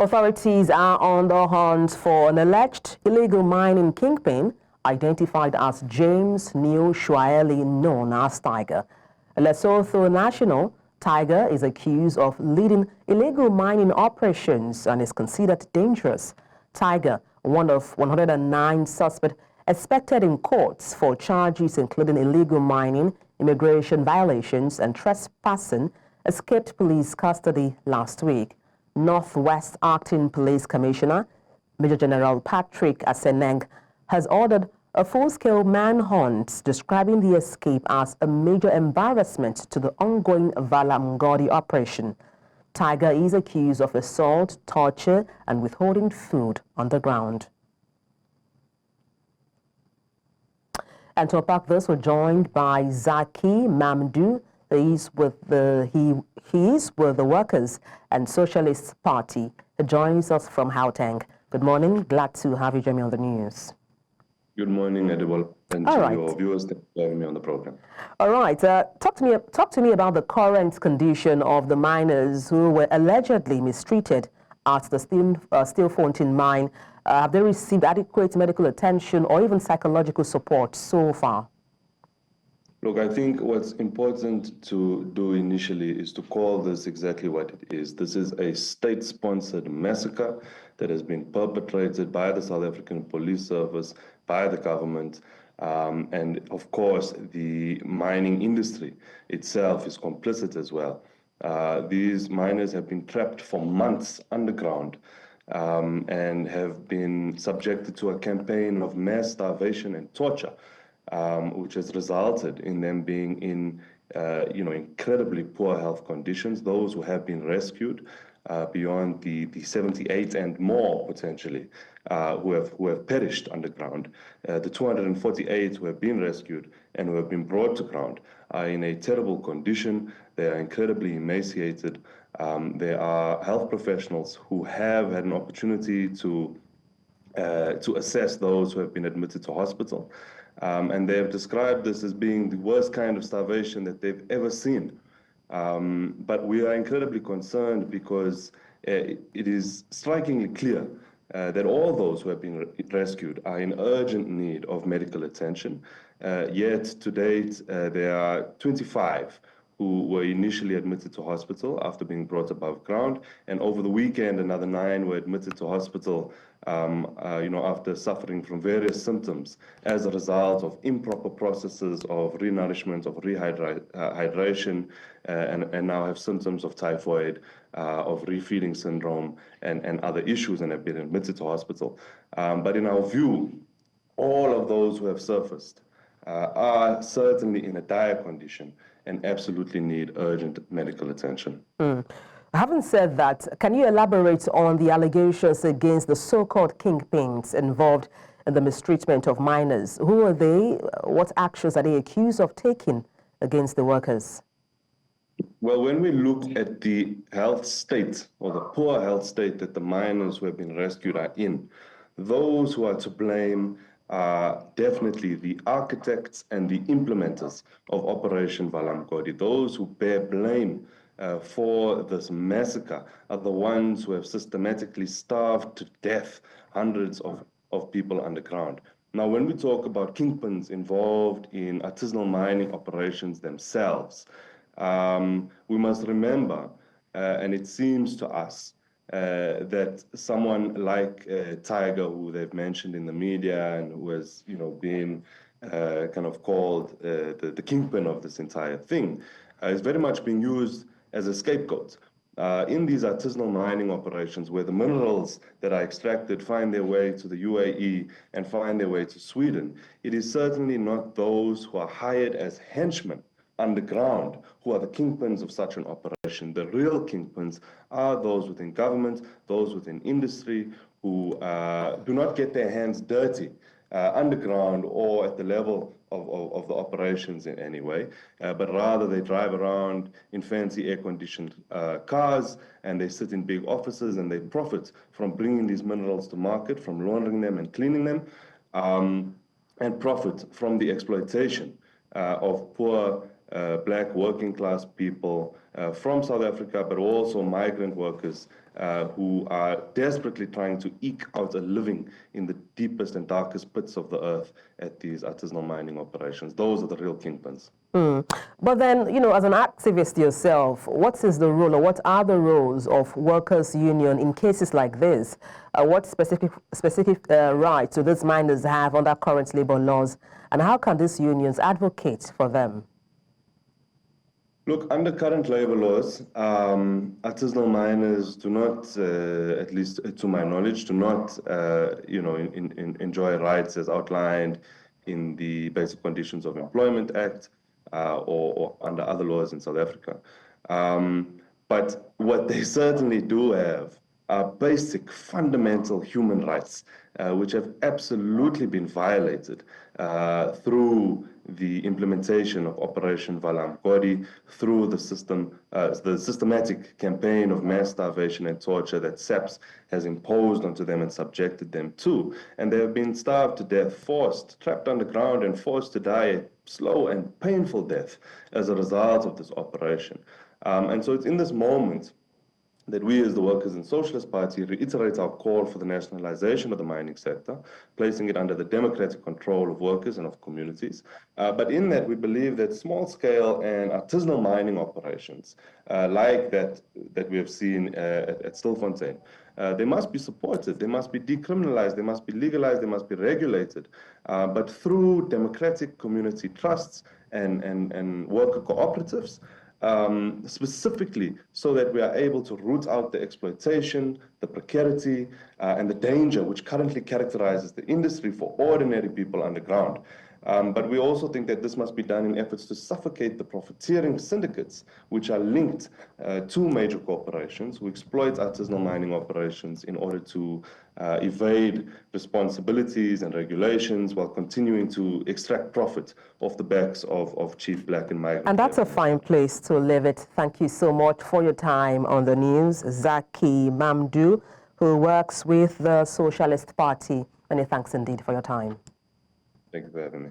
Authorities are on the hunt for an alleged illegal mining kingpin identified as James Neo Tshoaeli, known as Tiger. A Lesotho national, Tiger is accused of leading illegal mining operations and is considered dangerous. Tiger, one of 109 suspects expected in courts for charges including illegal mining, immigration violations, and trespassing, escaped police custody last week. Northwest Acting Police Commissioner, Major General Patrick Asaneng, has ordered a full-scale manhunt, describing the escape as a major embarrassment to the ongoing Vala Umgodi operation. Tiger is accused of assault, torture, and withholding food on the ground. And to unpack this, we're joined by Zaki Mamdoo. He is with the Workers and Socialist Party. He joins us from Gauteng. Good morning. Glad to have you join me on the news. Good morning, Edible, and to your viewers that are having me on the program. All right. Talk to me about the current condition of the miners who were allegedly mistreated at the Stilfontein mine. Have they received adequate medical attention or even psychological support so far? Look, I think what's important to do initially is to call this exactly what it is. This is a state-sponsored massacre that has been perpetrated by the South African Police Service, by the government, and of course the mining industry itself is complicit as well. These miners have been trapped for months underground and have been subjected to a campaign of mass starvation and torture, which has resulted in them being in incredibly poor health conditions. Those who have been rescued beyond the 78 and more potentially who have perished underground. The 248 who have been rescued and who have been brought to ground are in a terrible condition. They are incredibly emaciated. There are health professionals who have had an opportunity to assess those who have been admitted to hospital. And they have described this as being the worst kind of starvation that they've ever seen. But we are incredibly concerned because it is strikingly clear that all those who have been rescued are in urgent need of medical attention. Yet to date, there are 25 who were initially admitted to hospital after being brought above ground, and over the weekend another 9 were admitted to hospital after suffering from various symptoms as a result of improper processes of renourishment, of rehydration, and now have symptoms of typhoid, of refeeding syndrome, and other issues, and have been admitted to hospital. But in our view, all of those who have surfaced are certainly in a dire condition and absolutely need urgent medical attention. Having said that, can you elaborate on the allegations against the so-called kingpins involved in the mistreatment of miners? Who are they? What actions are they accused of taking against the workers? Well, when we look at the health state, or the poor health state that the miners who have been rescued are in, those who are to blame are definitely the architects and the implementers of Operation Vala Umgodi. Those who bear blame for this massacre are the ones who have systematically starved to death hundreds of people underground. Now, when we talk about kingpins involved in artisanal mining operations themselves, we must remember, and it seems to us, that someone like Tiger, who they've mentioned in the media and who has, been kind of called the kingpin of this entire thing, is very much being used as a scapegoat in these artisanal mining operations, where the minerals that are extracted find their way to the UAE and find their way to Sweden. It is certainly not those who are hired as henchmen underground who are the kingpins of such an operation. The real kingpins are those within government, those within industry, who do not get their hands dirty underground or at the level of the operations in any way, but rather they drive around in fancy air-conditioned cars, and they sit in big offices, and they profit from bringing these minerals to market, from laundering them and cleaning them, and profit from the exploitation of poor black working class people from South Africa, but also migrant workers who are desperately trying to eke out a living in the deepest and darkest pits of the earth at these artisanal mining operations. Those are the real kingpins. But then, you know, as an activist yourself, what is the role or what are the roles of workers' union in cases like this? What specific rights do these miners have under current labor laws, and how can these unions advocate for them? Look, under current labor laws, artisanal miners do not, at least to my knowledge, do not, enjoy rights as outlined in the Basic Conditions of Employment Act or under other laws in South Africa. But what they certainly do have are basic, fundamental human rights, which have absolutely been violated through the implementation of Operation Vala Umgodi, through the systematic campaign of mass starvation and torture that SAPS has imposed onto them and subjected them to. And they have been starved to death, forced, trapped underground and forced to die a slow and painful death as a result of this operation. And so it's in this moment that we as the Workers and Socialist Party reiterate our call for the nationalization of the mining sector, placing it under the democratic control of workers and of communities. But in that, we believe that small-scale and artisanal mining operations, like that we have seen at Stilfontein, they must be supported, they must be decriminalized, they must be legalized, they must be regulated, but through democratic community trusts and worker cooperatives, specifically so that we are able to root out the exploitation, the precarity, and the danger which currently characterizes the industry for ordinary people underground. But we also think that this must be done in efforts to suffocate the profiteering syndicates which are linked to major corporations who exploit artisanal mining operations in order to evade responsibilities and regulations while continuing to extract profit off the backs of cheap black and migrant. And that's a fine place to leave it. Thank you so much for your time on the news. Zaki Mamdoo, who works with the Socialist Party. Many thanks indeed for your time. Thank you for having me.